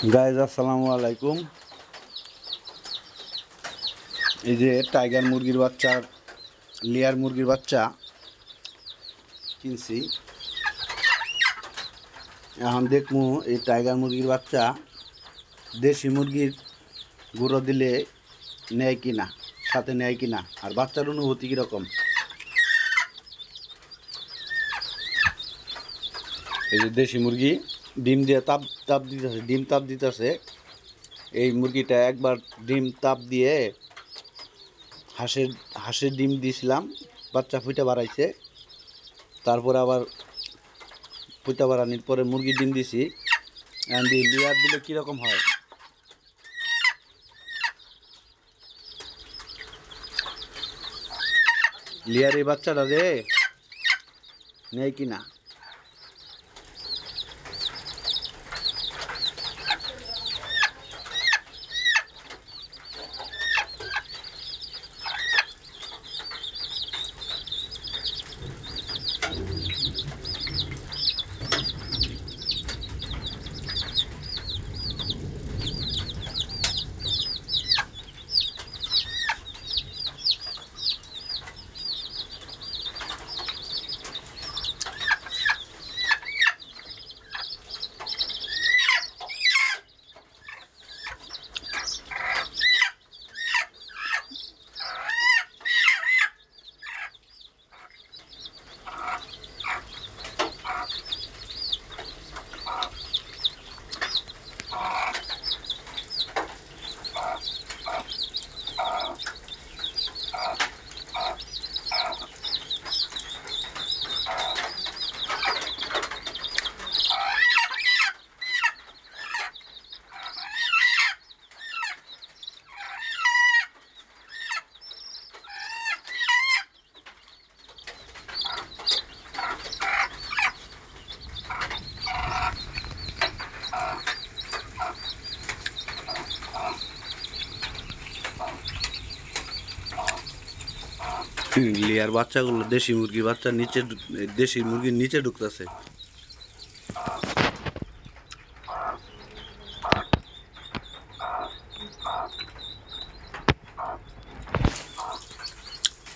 Guys আসসালামু আলাইকুম। এই যে টাইগার মুরগির বাচ্চা, লেয়ার মুরগির বাচ্চা কিনছি। এখন দেখমু এই টাইগার মুরগির বাচ্চা দেশি মুরগির গুঁড়ো দিলে নেয় কিনা, সাথে নেয় কিনা, আর বাচ্চার অনুভূতি কীরকম। এই যে দেশি মুরগি ডিম দিয়ে তাপ দিতেছে, ডিম তাপ দিতেছে। এই মুরগিটা একবার ডিম তাপ দিয়ে হাঁসের ডিম দিয়েছিলাম, বাচ্চা ফুটা বাড়াইছে। তারপরে আবার ফুটা বাড়ানোর পরে মুরগির ডিম দিছি। লেয়ার দিলে কীরকম হয়। লেয়ার এই বাচ্চাটা রে নেই কিনা। লেয়ার বাচ্চাগুলো দেশি মুরগির বাচ্চা নিচে, দেশি মুরগির নিচে ঢুকতেছে।